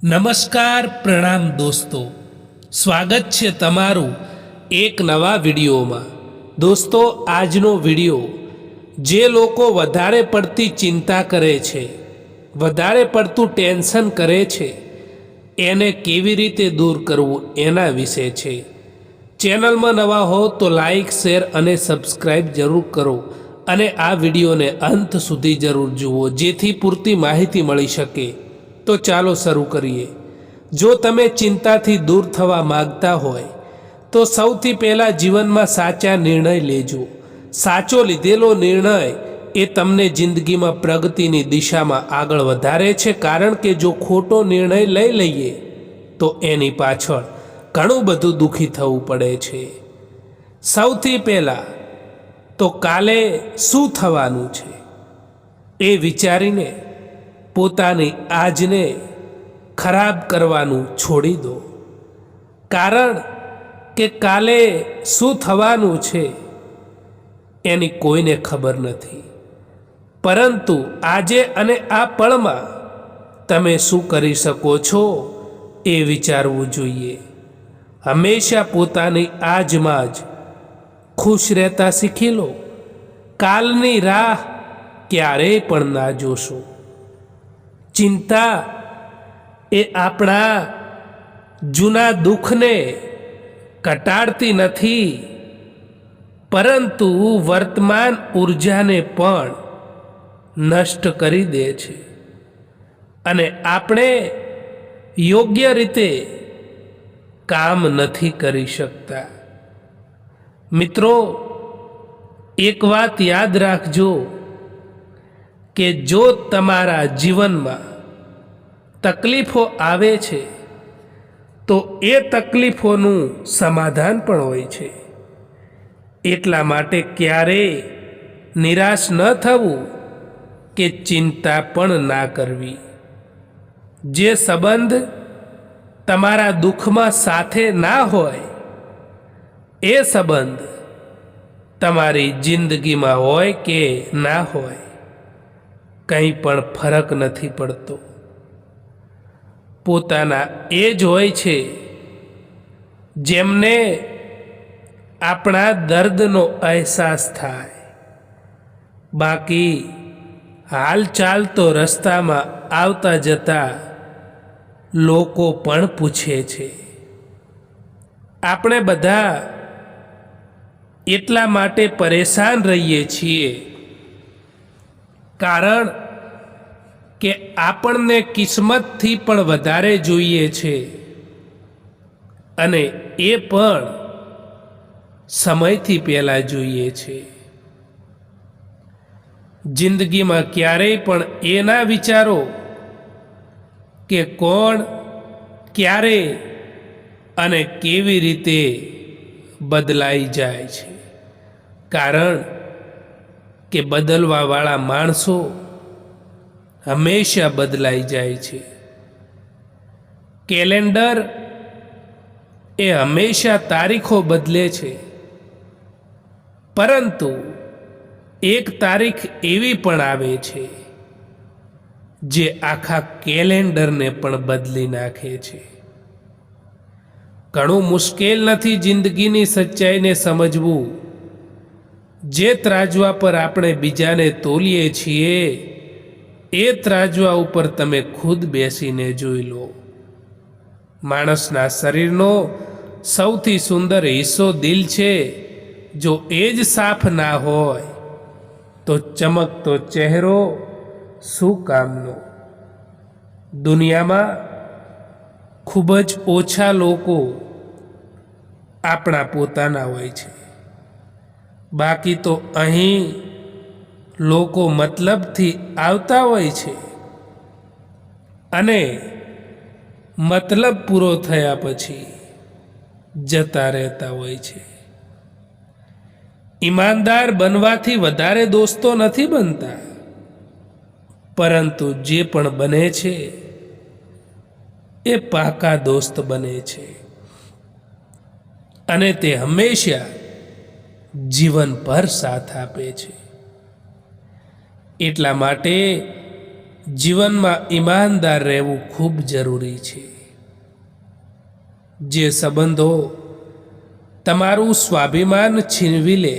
નમસ્કાર પ્રણામ દોસ્તો, સ્વાગત છે તમારું એક નવા વિડીયોમાં। દોસ્તો, આજનો વિડીયો જે લોકો વધારે પડતી ચિંતા કરે છે, વધારે પડતું ટેન્શન કરે છે, એને કેવી રીતે દૂર કરવું એના વિશે છે। ચેનલમાં નવા હો તો લાઈક, શેર અને સબસ્ક્રાઈબ જરૂર કરો અને આ વિડીયોને અંત સુધી જરૂર જુઓ, જેથી પૂરતી માહિતી મળી શકે। તો ચાલો શરૂ કરીએ। જો તમે ચિંતાથી દૂર થવા માગતા હોય તો સૌથી પહેલાં જીવનમાં સાચા નિર્ણય લેજો। સાચો લીધેલો નિર્ણય એ તમને જિંદગીમાં પ્રગતિની દિશામાં આગળ વધારે છે, કારણ કે જો ખોટો નિર્ણય લઈ લઈએ તો એની પાછળ ઘણું બધું દુઃખી થવું પડે છે। સૌથી પહેલાં તો કાલે શું થવાનું છે એ વિચારીને પોતાની આજને ખરાબ કરવાનું છોડી દો, કારણ કે કાલે શું થવાનું છે એની કોઈને ખબર નથી, પરંતુ આજે અને આ પળમાં તમે શું કરી શકો છો એ વિચારવું જોઈએ। હંમેશા પોતાની આજમાં જ ખુશ રહેતા શીખી લો। કાલની રાહ ક્યારેય પણ ના જોશો। ચિંતા એ આપણા જૂના દુઃખને ઘટાડતી નથી, પરંતુ વર્તમાન ઉર્જાને પણ નષ્ટ કરી દે છે અને આપણે યોગ્ય રીતે કામ નથી કરી શકતા। મિત્રો, એક વાત યાદ રાખજો કે જો તમારા જીવનમાં તકલીફો આવે છે તો એ તકલીફોનું સમાધાન પણ હોય છે। એટલા માટે ક્યારેય નિરાશ ન થવું કે ચિંતા પણ ના કરવી। જે સંબંધ તમારા દુઃખમાં સાથે ના હોય એ સંબંધ તમારી જિંદગીમાં હોય કે ના હોય કંઈ પણ ફરક નથી પડતો। પોતાના એ જ હોય છે જેમને આપણા દર્દનો અહેસાસ થાય, બાકી હાલચાલ તો રસ્તામાં આવતા જતા લોકો પણ પૂછે છે। આપણે બધા એટલા માટે પરેશાન રહીએ છીએ કારણ કે આપણને કિસ્મતથી પણ વધારે જોઈએ છે, અને એ પણ સમયથી પહેલાં જોઈએ છે। જિંદગીમાં ક્યારેય પણ એ ના વિચારો કે કોણ, ક્યારે અને કેવી રીતે બદલાઈ જાય છે, કારણ કે બદલવાવાળા માણસો હંમેશા બદલાઈ જાય છે। કેલેન્ડર એ હંમેશા તારીખો બદલે છે, પરંતુ એક તારીખ એવી પણ આવે છે જે આખા કેલેન્ડરને પણ બદલી નાખે છે। ઘણું મુશ્કેલ નથી જિંદગીની સચ્ચાઈને સમજવું। જે ત્રાજવા પર આપણે બીજાને તોલીએ છીએ એ ત્રાજવા ઉપર તમે ખુદ બેસીને જોઈ લો। માણસના શરીરનો સૌથી સુંદર હિસ્સો દિલ છે। જો એ જ સાફ ના હોય તો ચમકતો ચહેરો શું કામનો। દુનિયામાં ખૂબ જ ઓછા લોકો આપણા પોતાના હોય છે, બાકી તો અહીં લોકો મતલબથી આવતા હોય છે અને મતલબ પૂરો થયા પછી જતા રહેતા હોય છે। ઈમાનદાર બનવાથી વધારે દોસ્તો નથી બનતા, પરંતુ જે પણ બને છે એ પાકા દોસ્ત બને છે, અને તે હંમેશા જીવનભર સાથ આપે છે। એટલા માટે જીવનમાં ઈમાનદાર રહેવું ખૂબ જરૂરી છે. જે સંબંધો તમારું સ્વાભિમાન છીનવી લે,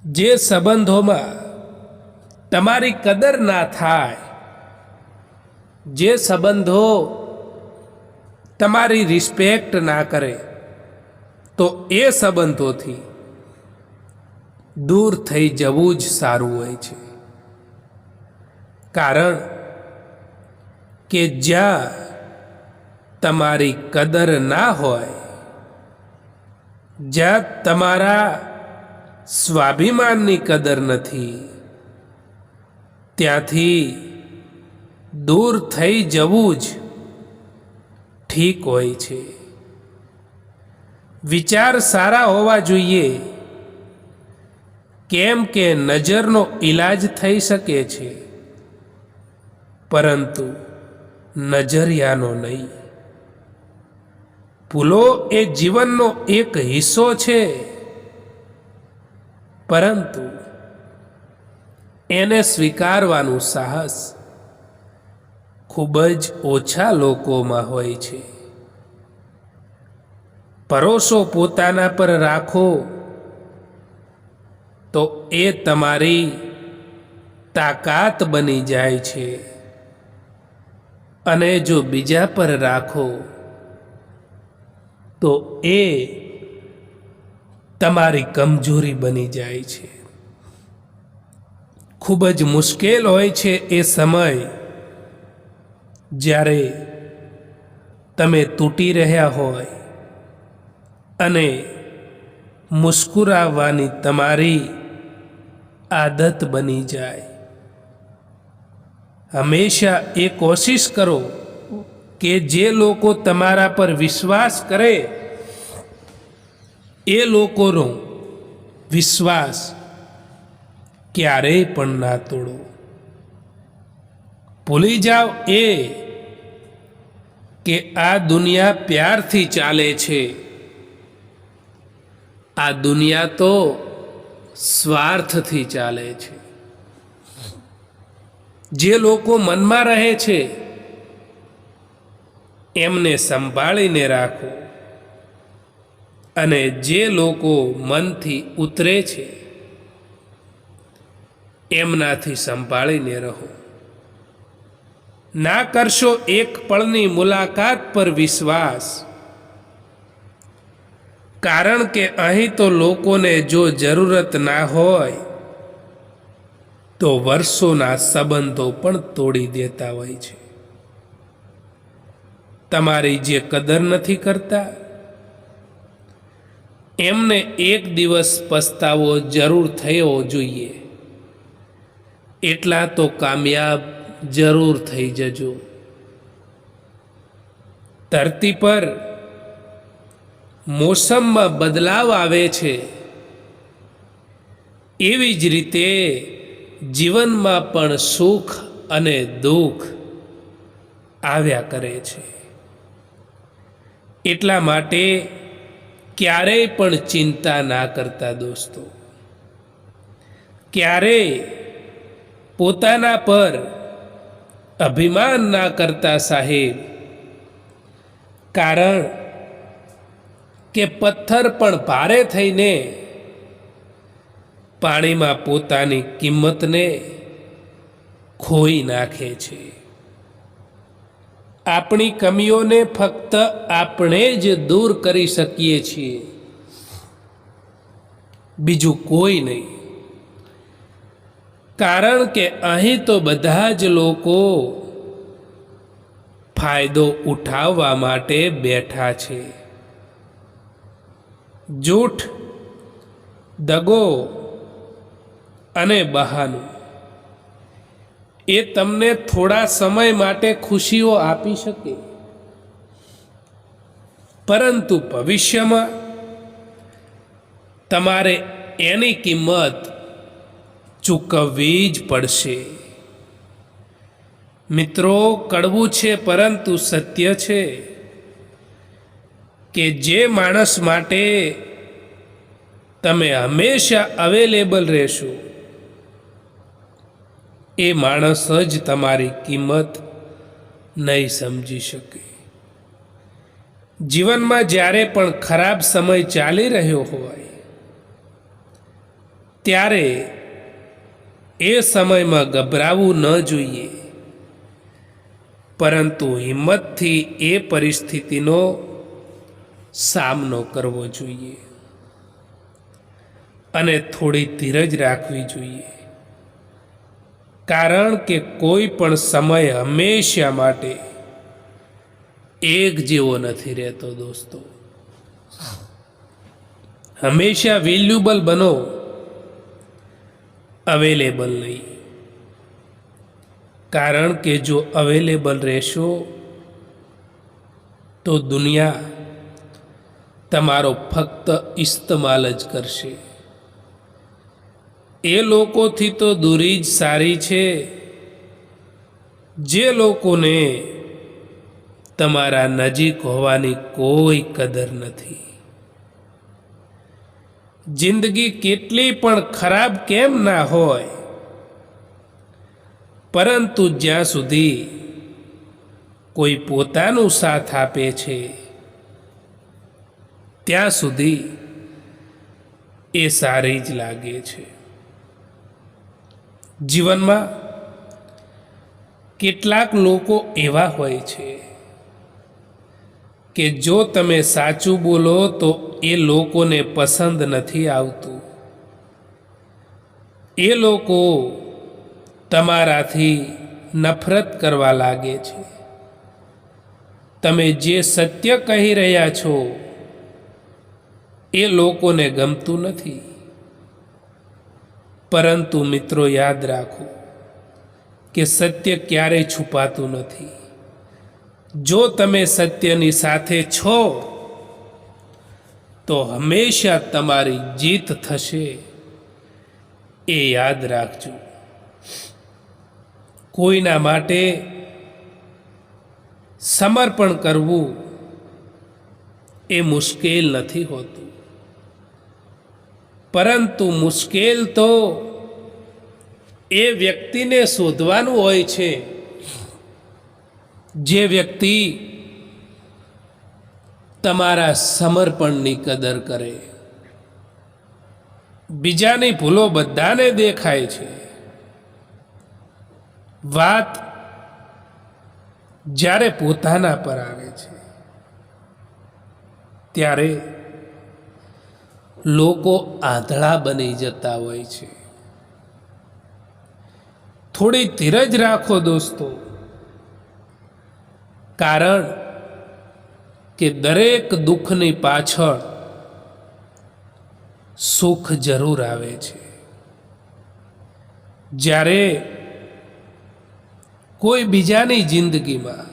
જે સંબંધોમાં તમારી કદર ના થાય, જે સંબંધો તમારી રિસ્પેક્ટ ના કરે, તો એ સંબંધોથી દૂર થઈ જવું જ સારું હોય છે. કારણ કે જ્યાં તમારી કદર ના હોય, જ્યાં તમારા સ્વાભિમાનની કદર નથી, ત્યાંથી દૂર થઈ જવું જ ઠીક હોય છે. વિચાર સારા હોવા જોઈએ, કેમ કે નજરનો ઈલાજ થઈ શકે છે, પરંતુ નજરિયાનો નહીં. ભૂલો એ જીવનનો એક હિસ્સો છે, પરંતુ એને સ્વીકારવાનું સાહસ ખૂબ જ ઓછા લોકોમાં હોય છે. ભરોસો પોતાના પર રાખો તો એ તમારી તાકાત બની જાય છે, અને જો બીજા પર રાખો તો એ તમારી કમજોરી બની જાય છે. ખૂબ જ મુશ્કેલ હોય છે એ સમય જ્યારે તમે તૂટી રહ્યા હોય અને મુસ્કુરાવવાની તમારી આદત બની જાય. હંમેશા એ કોશિશ કરો કે જે લોકો તમારા પર વિશ્વાસ કરે એ લોકોનો વિશ્વાસ ક્યારેય પણ ના તોડો. ભૂલી જાઓ એ કે આ દુનિયા પ્યારથી ચાલે છે. આ દુનિયા તો સ્વાર્થથી ચાલે છે. જે લોકો મનમાં રહે છે એમને સંભાળીને રાખો, અને જે લોકો મનથી ઉતરે છે એમનાથી સંભાળીને રહો. ના કરશો એક પળની મુલાકાત પર વિશ્વાસ, કારણ કે અહીં તો લોકોને જો જરૂરત ના હોય તો વર્ષોના સંબંધો પણ તોડી દેતા હોય છે. તમારી જે કદર નથી કરતા એમને એક દિવસ પસ્તાવો જરૂર થયો જોઈએ. એટલા તો કામયાબ જરૂર થઈ જજો. ધરતી પર મોસમમાં બદલાવ આવે છે, એવી જ રીતે જીવનમાં પણ સુખ અને દુઃખ આવ્યા કરે છે. એટલા માટે ક્યારેય પણ ચિંતા ના કરતા દોસ્તો. ક્યારેય પોતાના પર અભિમાન ના કરતા સાહેબ, કારણ કે પથ્થર પણ ભારે થઈને પાણીમાં પોતાની કિંમતને ખોઈ નાખે છે. આપણી કમીઓને ફક્ત આપણે જ દૂર કરી શકીએ છીએ, બીજું કોઈ નહીં. કારણ કે અહીં તો બધા જ લોકો ફાયદો ઉઠાવવા માટે બેઠા છે. જૂઠ, દગો અને બહાનું એ તમને થોડા સમય માટે ખુશીઓ આપી શકે, પરંતુ ભવિષ્યમાં તમારે એની કિંમત ચૂકવવી જ પડશે. મિત્રો, કડવું છે પરંતુ સત્ય છે કે જે માણસ માટે તમે હંમેશા અવેલેબલ રહેશો એ માણસ જ તમારી કિંમત નહીં સમજી શકે. જીવનમાં જ્યારે પણ ખરાબ સમય ચાલી રહ્યો હોય ત્યારે એ સમયમાં ગભરાવું ન જોઈએ, પરંતુ હિંમતથી એ પરિસ્થિતિનો સામનો કરવો જોઈએ અને થોડી ધીરજ રાખવી જોઈએ. કારણ કે કોઈ પણ સમય હંમેશા માટે એક જેવો નથી રહેતો દોસ્તો. હંમેશા વેલ્યુબલ બનો, અવેલેબલ નહીં. કારણ કે જો અવેલેબલ રહેશો તો દુનિયા તમારો ફક્ત ઇસ્તેમાલ જ કરશે. એ લોકોથી તો દૂરી જ સારી છે જે લોકોને તમારા નજીક હોવાની કોઈ કદર નથી. જિંદગી કેટલી પણ ખરાબ કેમ ના હોય, પરંતુ જ્યાં સુધી કોઈ પોતાનું સાથ આપે છે ત્યાં સુધી એ સારી જ લાગે છે. જીવનમાં કેટલાક લોકો એવા હોય છે કે જો તમે સાચું બોલો તો એ લોકોને પસંદ નથી આવતું. એ લોકો તમારાથી નફરત કરવા લાગે છે. તમે જે સત્ય કહી રહ્યા છો એ લોકોને ગમતું નથી. પરંતુ મિત્રો, યાદ રાખો કે સત્ય ક્યારેય છુપાતું નથી. જો તમે સત્યની સાથે છો તો હંમેશા તમારી જીત થશે, એ યાદ રાખજો. કોઈના માટે સમર્પણ કરવું એ મુશ્કેલ નથી હોતું, પરંતુ મુશ્કેલ તો એ વ્યક્તિને શોધવાનું હોય છે જે વ્યક્તિ તમારા સમર્પણની કદર કરે. બીજાની ભૂલો બધાને દેખાય છે. વાત જ્યારે પોતાના પર આવે છે ત્યારે લોકો આંધળા બની જતા હોય છે. થોડી ધીરજ રાખો દોસ્તો, કારણ કે દરેક દુઃખની પાછળ સુખ જરૂર આવે છે. જ્યારે કોઈ બીજાની જિંદગીમાં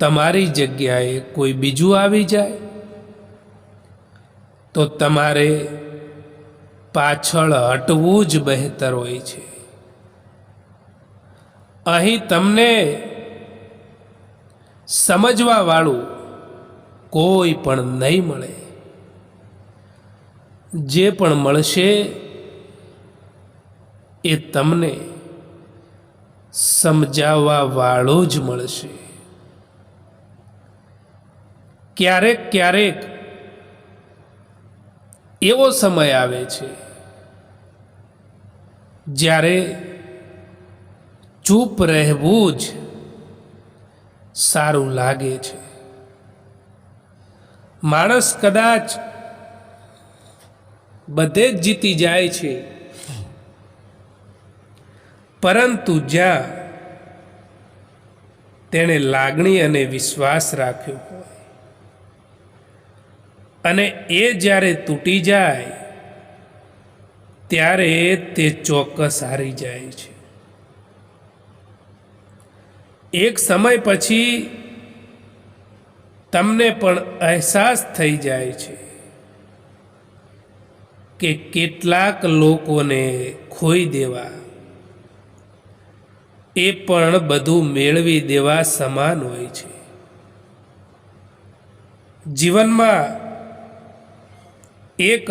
તમારી જગ્યાએ કોઈ બીજું આવી જાય તો તમારે પાછળ હટવું જ બહેતર હોય છે. અહીં તમને સમજવા વાળું કોઈ પણ નહીં મળે. જે પણ મળશે એ તમને સમજાવવા વાળો જ મળશે. ક્યારેક ક્યારેક એવો સમય આવે છે જ્યારે ચૂપ રહેવું જ સારું લાગે છે. માણસ કદાચ બધે જ જીતી જાય છે, પરંતુ જ્યાં તેણે લાગણી અને વિશ્વાસ રાખ્યો હોય અને એ જ્યારે તૂટી જાય ત્યારે તે ચોક્કસ હારી જાય છે. એક સમય પછી તમને પણ અહેસાસ થઈ જાય છે કે કેટલાક લોકોને ખોઈ દેવા એ પણ બધું મેળવી દેવા સમાન હોય છે. જીવનમાં એક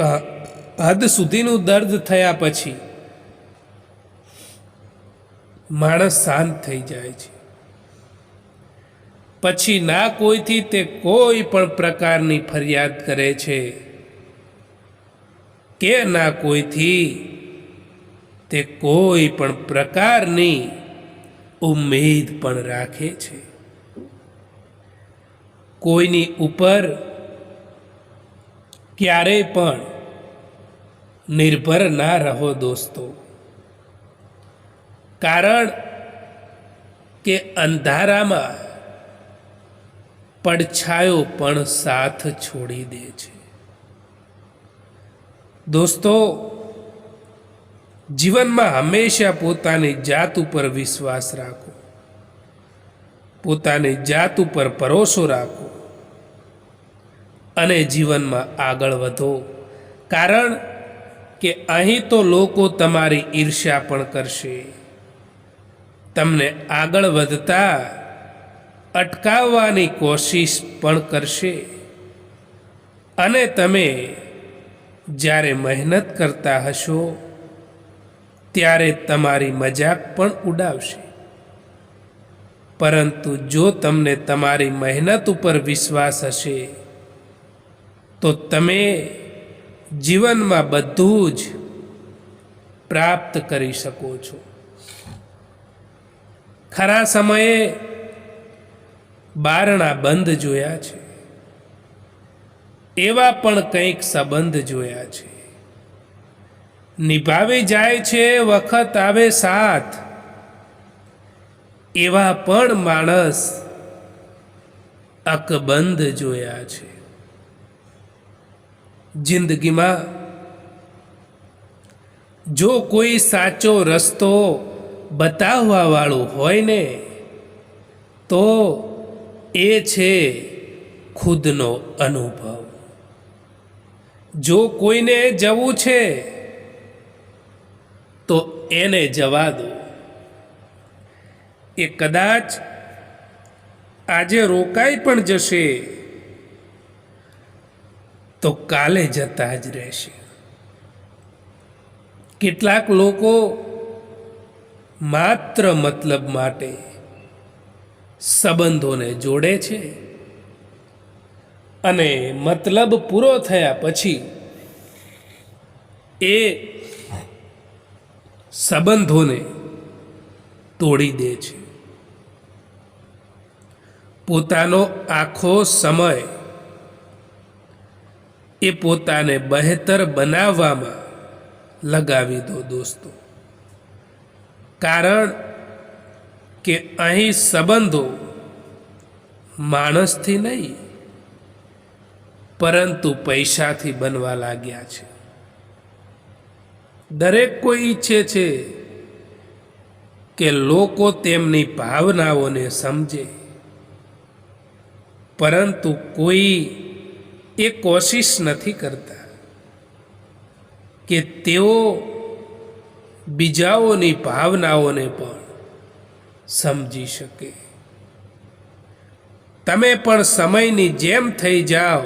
હદ સુધીનું દર્દ થયા પછી માણસ શાંત થઈ જાય છે. પછી ના કોઈથી તે કોઈ પણ પ્રકારની ફરિયાદ કરે છે કે ના કોઈથી તે કોઈ પણ પ્રકારની ઉમ્મીદ પણ રાખે છે. કોઈની ઉપર ક્યારેય પણ નિર્ભર ના રહો દોસ્તો, કારણ કે અંધારામાં પડછાયો પણ સાથ છોડી દે છે. દોસ્તો, જીવનમાં હંમેશા પોતાની જાત ઉપર વિશ્વાસ રાખો, પોતાની જાત ઉપર ભરોસો રાખો અને જીવનમાં આગળ વધો. કારણ કે અહીં તો લોકો તમારી ઈર્ષ્યા પણ કરશે, તમને આગળ વધતા અટકાવવાની કોશિશ પણ કરશે અને તમે જ્યારે મહેનત કરતા હશો ત્યારે તમારી મજાક પણ ઉડાવશે. પરંતુ જો તમને તમારી મહેનત ઉપર વિશ્વાસ હશે તો તમે જીવનમાં બધું જ પ્રાપ્ત કરી શકો છો. ખરા સમયે બારણા બંધ જોયા છે, એવા પણ કંઈક સંબંધ જોયા છે. નિભાવી જાય છે વખત આવે સાથ, એવા પણ માણસ અકબંધ જોયા છે. જિંદગીમાં જો કોઈ સાચો રસ્તો બતાવવા વાળું હોય ને તો એ છે ખુદનો અનુભવ. જો કોઈને જવું છે તો એને જવા દો. એ કદાચ આજે રોકાઈ પણ જશે તો કાલે જતા જ રહેશે. કેટલાક લોકો માત્ર મતલબ માટે સંબંધોને જોડે છે અને મતલબ પૂરો થયા પછી એ સંબંધોને તોડી દે છે. પોતાનો આખો સમય એ પોતાને બહેતર બનાવવામાં લગાવી દો દોસ્તો, કારણ કે અહીં સંબંધો માણસથી નહીં પરંતુ પૈસાથી બનવા લાગ્યા છે. દરેક કોઈ ઈચ્છે છે કે લોકો તેમની ભાવનાઓને સમજે, પરંતુ કોઈ એ કોશિશ નથી કરતા કે તેઓ બીજાઓની ભાવનાઓને પણ સમજી શકે. તમે પણ સમયની જેમ થઈ જાઓ.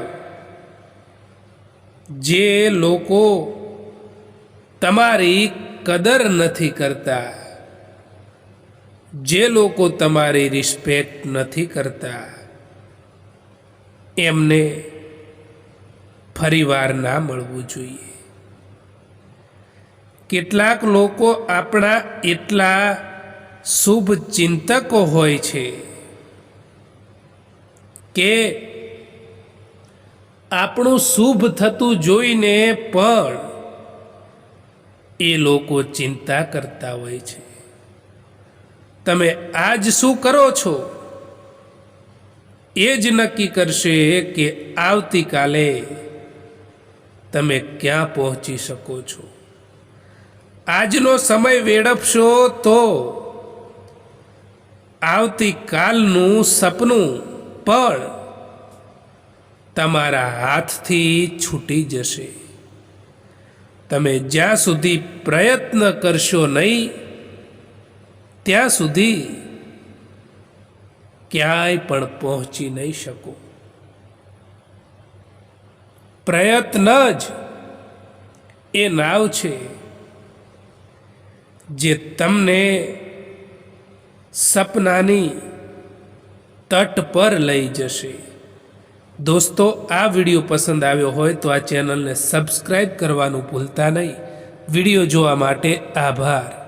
જે લોકો તમારી કદર નથી કરતા, જે લોકો તમારી રિસ્પેક્ટ નથી કરતા, એમને ફરીવાર ના મળવું જોઈએ. કેટલાક લોકો આપણા એટલા શુભ ચિંતકો હોય છે કે આપણું શુભ થતું જોઈને પણ એ લોકો ચિંતા કરતા હોય છે. તમે આજ શું કરો છો એ જ નક્કી કરશે કે આવતીકાલે તમે ક્યાં પહોંચી શકો છો. આજનો સમય વેડફશો તો આવતીકાલનું સપનું પણ તમારા હાથથી છૂટી જશે. તમે જ્યાં સુધી પ્રયત્ન કરશો નહીં ત્યાં સુધી ક્યાંય પણ પહોંચી નહીં શકો. પ્રયત્ન જ એ નાવ છે જે તમને સપનાની તટ પર લઈ જશે। દોસ્તો, આ વિડીયો પસંદ આવ્યો હોય તો આ ચેનલને સબસ્ક્રાઈબ કરવાનું ભૂલતા નહીં। વિડીયો જોવા માટે આભાર।